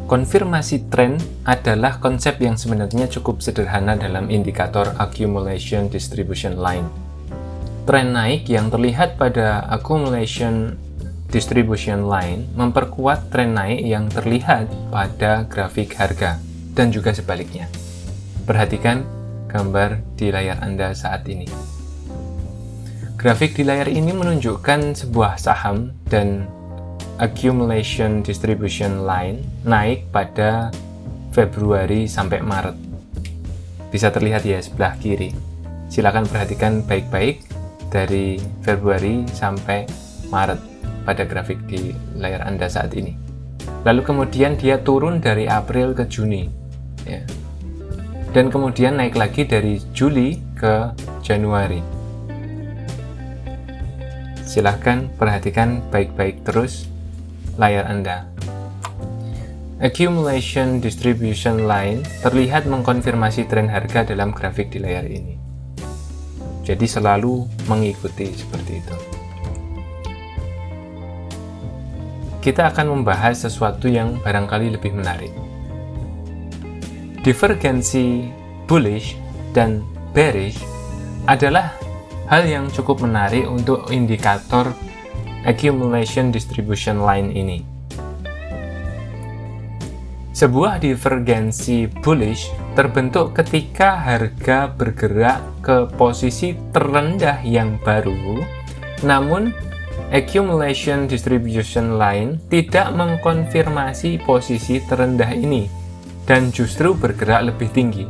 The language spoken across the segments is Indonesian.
konfirmasi tren adalah konsep yang sebenarnya cukup sederhana dalam indikator accumulation distribution line. Tren naik yang terlihat pada accumulation distribution line memperkuat tren naik yang terlihat pada grafik harga, dan juga sebaliknya. Perhatikan gambar di layar Anda saat ini. Grafik di layar ini menunjukkan sebuah saham dan accumulation distribution line naik pada Februari sampai Maret. Bisa terlihat ya sebelah kiri. Silakan perhatikan baik-baik dari Februari sampai Maret pada grafik di layar Anda saat ini. Lalu kemudian dia turun dari April ke Juni, ya. Dan kemudian naik lagi dari Juli ke Januari. Silahkan perhatikan baik-baik terus layar Anda. Accumulation distribution line terlihat mengkonfirmasi tren harga dalam grafik di layar ini. Jadi selalu mengikuti seperti itu. Kita akan membahas sesuatu yang barangkali lebih menarik. Divergensi bullish dan bearish adalah hal yang cukup menarik untuk indikator accumulation distribution line ini. Sebuah divergensi bullish terbentuk ketika harga bergerak ke posisi terendah yang baru, namun accumulation distribution line tidak mengkonfirmasi posisi terendah ini dan justru bergerak lebih tinggi.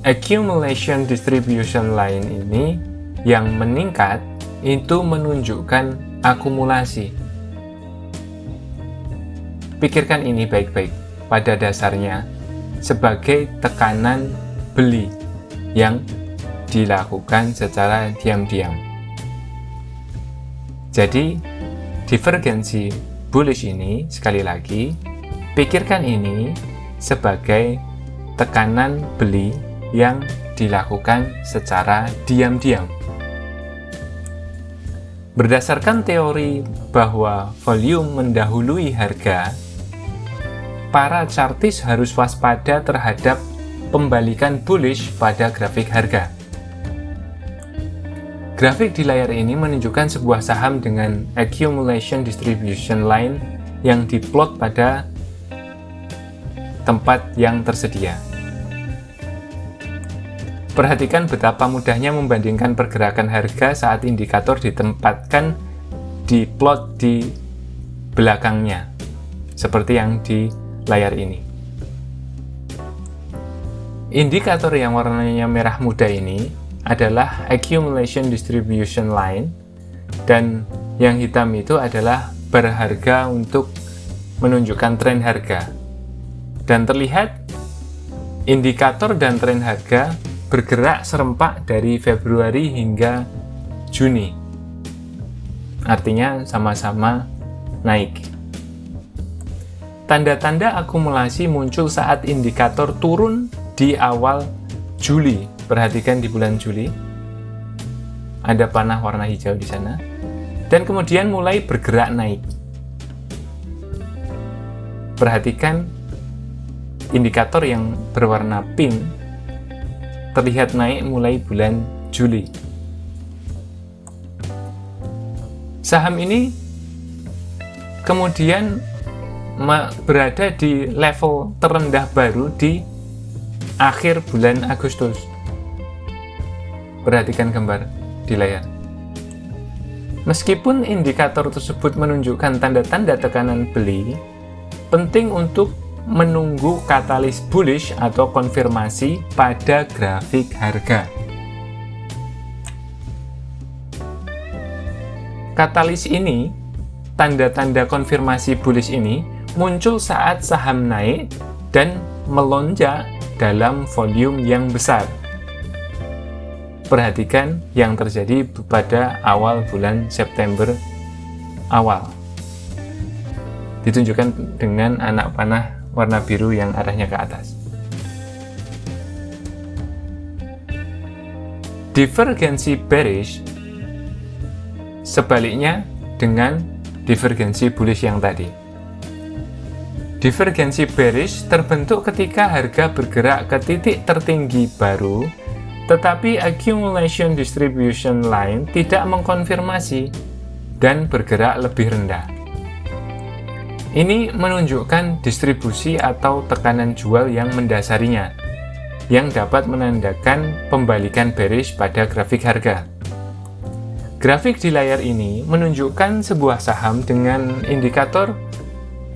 Accumulation distribution line ini yang meningkat itu menunjukkan akumulasi. Pikirkan ini baik-baik. Pada dasarnya sebagai tekanan beli yang dilakukan secara diam-diam. Jadi divergensi bullish ini, sekali lagi, pikirkan ini sebagai tekanan beli yang dilakukan secara diam-diam. Berdasarkan teori bahwa volume mendahului harga, para chartis harus waspada terhadap pembalikan bullish pada grafik harga. Grafik di layar ini menunjukkan sebuah saham dengan accumulation distribution line yang diplot pada tempat yang tersedia. Perhatikan betapa mudahnya membandingkan pergerakan harga saat indikator ditempatkan di plot di belakangnya, seperti yang di layar ini. Indikator yang warnanya merah muda ini adalah accumulation distribution line, dan yang hitam itu adalah berharga untuk menunjukkan tren harga. Dan terlihat indikator dan tren harga bergerak serempak dari Februari hingga Juni. Artinya sama-sama naik. Tanda-tanda akumulasi muncul saat indikator turun di awal Juli. Perhatikan di bulan Juli. Ada panah warna hijau di sana. Dan kemudian mulai bergerak naik. Perhatikan indikator yang berwarna pink terlihat naik mulai bulan Juli. Saham ini kemudian berada di level terendah baru di akhir bulan Agustus. Perhatikan gambar di layar. Meskipun indikator tersebut menunjukkan tanda-tanda tekanan beli, penting untuk menunggu katalis bullish atau konfirmasi pada grafik harga. Katalis ini, tanda-tanda konfirmasi bullish ini muncul saat saham naik dan melonjak dalam volume yang besar. Perhatikan yang terjadi pada awal bulan September awal. Ditunjukkan dengan anak panah warna biru yang arahnya ke atas. Divergensi bearish sebaliknya dengan divergensi bullish yang tadi. Divergensi bearish terbentuk ketika harga bergerak ke titik tertinggi baru, tetapi accumulation distribution line tidak mengkonfirmasi dan bergerak lebih rendah. Ini menunjukkan distribusi atau tekanan jual yang mendasarinya, yang dapat menandakan pembalikan bearish pada grafik harga. Grafik di layar ini menunjukkan sebuah saham dengan indikator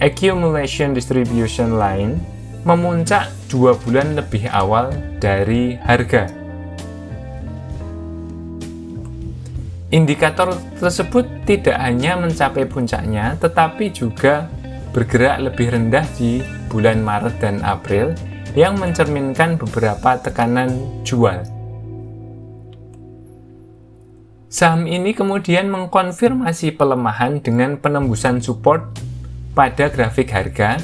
accumulation distribution line memuncak 2 bulan lebih awal dari harga. Indikator tersebut tidak hanya mencapai puncaknya, tetapi juga bergerak lebih rendah di bulan Maret dan April yang mencerminkan beberapa tekanan jual. Saham ini kemudian mengkonfirmasi pelemahan dengan penembusan support pada grafik harga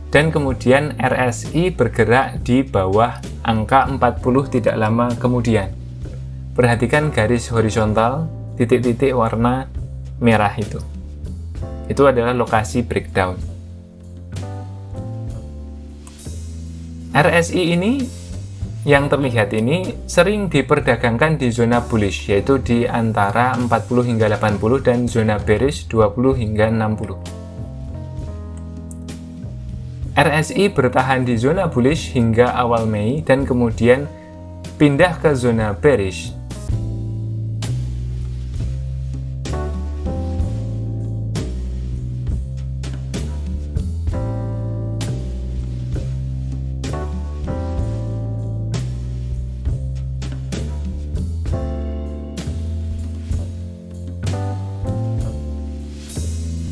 dan kemudian RSI bergerak di bawah angka 40 tidak lama kemudian. Perhatikan garis horizontal, titik-titik warna merah itu. Itu adalah lokasi breakdown. RSI ini yang terlihat ini sering diperdagangkan di zona bullish, yaitu di antara 40 hingga 80 dan zona bearish 20 hingga 60. RSI bertahan di zona bullish hingga awal Mei dan kemudian pindah ke zona bearish